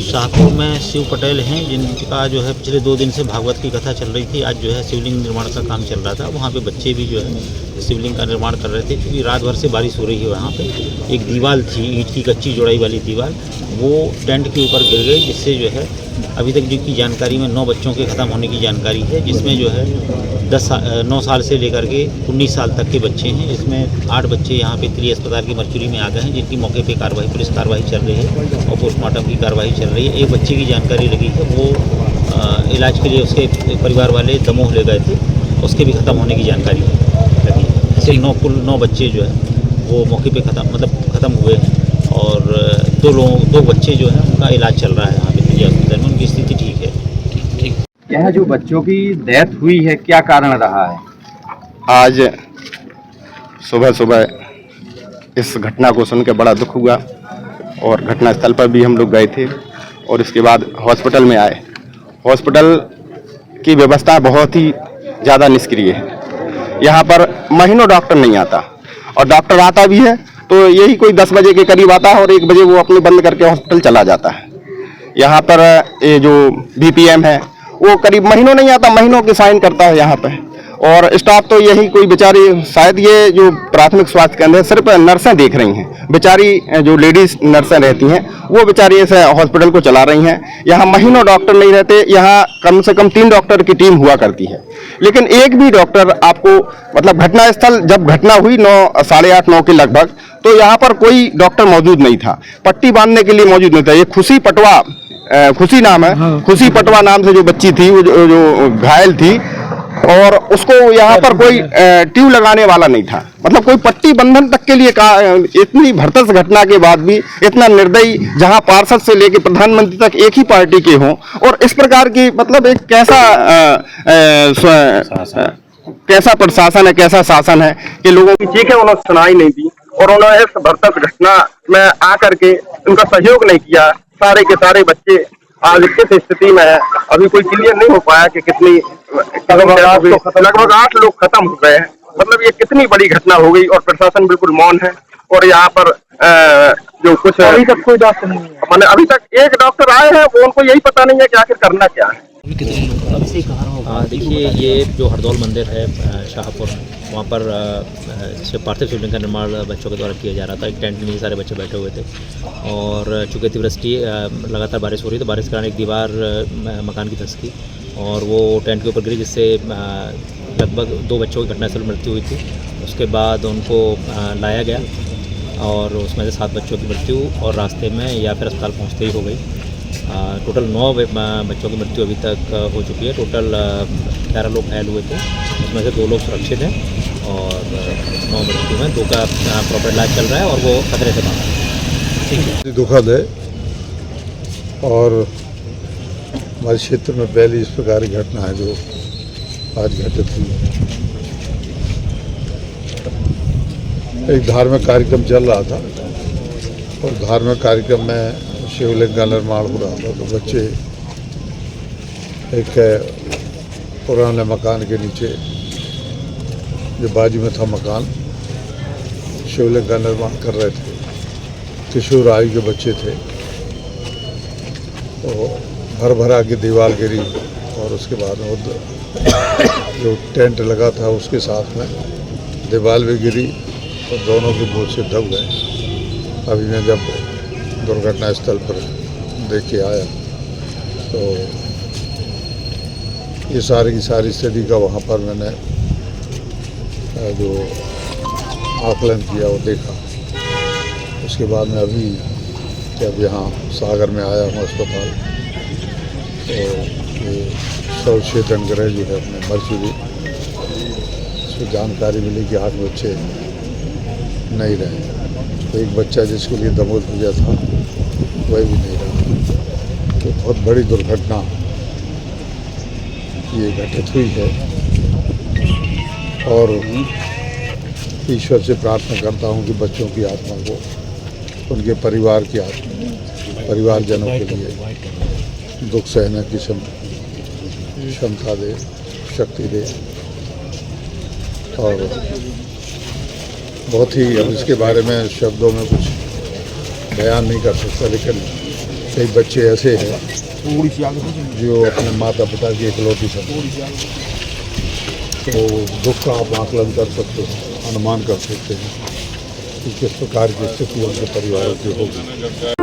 शाहपुर में शिव पटेल हैं, जिनका जो है पिछले 2 दिन से भागवत की कथा चल रही थी। आज जो है शिवलिंग निर्माण का काम चल रहा था। वहाँ पे बच्चे भी जो है शिवलिंग का निर्माण कर रहे थे, क्योंकि रात भर से बारिश हो रही है। वहाँ पे एक दीवार थी, ईंट की कच्ची जोड़ाई वाली दीवार, वो टेंट के ऊपर गिर गई, जिससे जो है अभी तक जिनकी जानकारी में 9 बच्चों के ख़त्म होने की जानकारी है, जिसमें जो है 9 साल से लेकर के 19 साल तक के बच्चे हैं। इसमें 8 बच्चे यहाँ पे त्रि अस्पताल की मर्चुरी में आ गए हैं, जिनकी मौके पे पुलिस कार्रवाई चल रही है और पोस्टमार्टम की कार्रवाई चल रही है। एक बच्चे की जानकारी लगी है, वो इलाज के लिए उसके परिवार वाले दमोह ले गए थे, उसके भी ख़त्म होने की जानकारी लगी है। ऐसे 9 बच्चे जो है वो मौके पे ख़त्म हुए हैं, और 2 बच्चे जो हैं उनका इलाज चल रहा है यहाँ पे त्रि अस्पताल में, उनकी स्थिति ठीक है। यह जो बच्चों की डेथ हुई है, क्या कारण रहा है? आज सुबह इस घटना को सुन के बड़ा दुख हुआ, और घटनास्थल पर भी हम लोग गए थे, और इसके बाद हॉस्पिटल में आए। हॉस्पिटल की व्यवस्था बहुत ही ज़्यादा निष्क्रिय है। यहाँ पर महीनों डॉक्टर नहीं आता, और डॉक्टर आता भी है तो यही कोई 10 बजे के करीब आता है, और 1 बजे वो अपने बंद करके हॉस्पिटल चला जाता है। यहाँ पर ये जो बीपीएम है वो करीब महीनों नहीं आता, महीनों के साइन करता है यहाँ पे। और स्टाफ तो यही कोई बेचारी, शायद ये जो प्राथमिक स्वास्थ्य केंद्र है सिर्फ नर्सें देख रही हैं, बेचारी जो लेडीज नर्सें रहती हैं वो बेचारी इस हॉस्पिटल को चला रही हैं। यहाँ महीनों डॉक्टर नहीं रहते, यहाँ कम से कम 3 डॉक्टर की टीम हुआ करती है, लेकिन एक भी डॉक्टर आपको, मतलब घटनास्थल जब घटना हुई 9, साढ़े 8, 9 के लगभग, तो यहाँ पर कोई डॉक्टर मौजूद नहीं था, पट्टी बांधने के लिए मौजूद नहीं था। ये खुशी नाम है, हाँ। खुशी पटवा नाम से जो बच्ची थी, वो जो घायल थी, और उसको यहाँ पर कोई ट्यूब लगाने वाला नहीं था, मतलब कोई पट्टी बंधन तक के लिए इतनी भरतस घटना के बाद भी इतना निर्दयी, जहाँ पार्षद से लेकर प्रधानमंत्री तक एक ही पार्टी के हों, और इस प्रकार की, मतलब एक कैसा प्रशासन है, कैसा शासन है कि लोगों की चीखें उन्होंने सुनाई नहीं दी, और उन्होंने इस भरतस घटना में आकर के उनका सहयोग नहीं किया। सारे के सारे बच्चे आज किस स्थिति में है अभी कोई क्लियर नहीं हो पाया कि कितनी, लगभग 8 लोग खत्म हो गए हैं। मतलब ये कितनी बड़ी घटना हो गई, और प्रशासन बिल्कुल मौन है। और यहाँ पर जो कुछ अभी तक कोई डॉक्टर नहीं है, मैंने अभी तक एक डॉक्टर आए हैं, वो उनको यही पता नहीं है कि आखिर करना क्या है। देखिए, ये जो हरदौल मंदिर है शाहपुर, वहाँ पर पार्थिव शिवलिंग का निर्माण बच्चों के द्वारा किया जा रहा था। एक टेंट में सारे बच्चे बैठे हुए थे, और चूँकि अतिवृष्टि लगातार बारिश हो रही, तो बारिश के कारण एक दीवार मकान की धंसकी और वो टेंट के ऊपर गिरी, जिससे लगभग 2 बच्चों की घटनास्थल मृत्यु हुई थी। उसके बाद उनको लाया गया, और उसमें से 7 बच्चों की मृत्यु और रास्ते में या फिर अस्पताल पहुँचते ही हो गई। टोटल 9 बच्चों की मृत्यु अभी तक हो चुकी है। टोटल 11 लोग घायल हुए थे, उसमें से 2 लोग सुरक्षित हैं, और 9 मृत्यु में 2 का प्रॉपर इलाज चल रहा है, और वो खतरे से बाहर है। ठीक है, दुखद है, और हमारे क्षेत्र में पहली इस प्रकार की घटना है जो आज घटित हुई। एक धार्मिक कार्यक्रम चल रहा था, और धार्मिक कार्यक्रम में शिवलिंग का निर्माण हो रहा था, तो बच्चे एक पुराने मकान के नीचे, जो बाजू में था मकान, शिवलिंग का निर्माण कर रहे थे। किशोर आयु के बच्चे थे, तो भर भरा के दीवार गिरी, और उसके बाद वो जो टेंट लगा था उसके साथ में दीवार भी गिरी, और दोनों की बोझ से दब गए। अभी मैं जब दुर्घटना स्थल पर देख के आया, तो ये सारी की सारी स्थिति का वहाँ पर मैंने जो आकलन किया और देखा। उसके बाद में अभी जब यहाँ सागर में आया हूँ अस्पताल, तो ये शवचेतन ग्रह जो है अपने मर चुके, उसको जानकारी मिली कि 8 बच्चे नहीं रहे। तो एक बच्चा जिसके लिए दमोद पूजा था वह भी नहीं रहा। तो बहुत बड़ी दुर्घटना ये घटित हुई है और ईश्वर से प्रार्थना करता हूँ कि बच्चों की आत्मा को, उनके परिवार की आत्मा, परिवारजनों के लिए दुख सहने की क्षमता दे, शक्ति दे। और बहुत ही, अब इसके बारे में शब्दों में कुछ बयान नहीं कर सकता, लेकिन कई बच्चे ऐसे हैं जो अपने माता पिता की इकलौती संतान, तो दुख का आप आकलन कर सकते हैं, अनुमान कर सकते हैं कि किस प्रकार की स्थिति उनके परिवारों की होगी।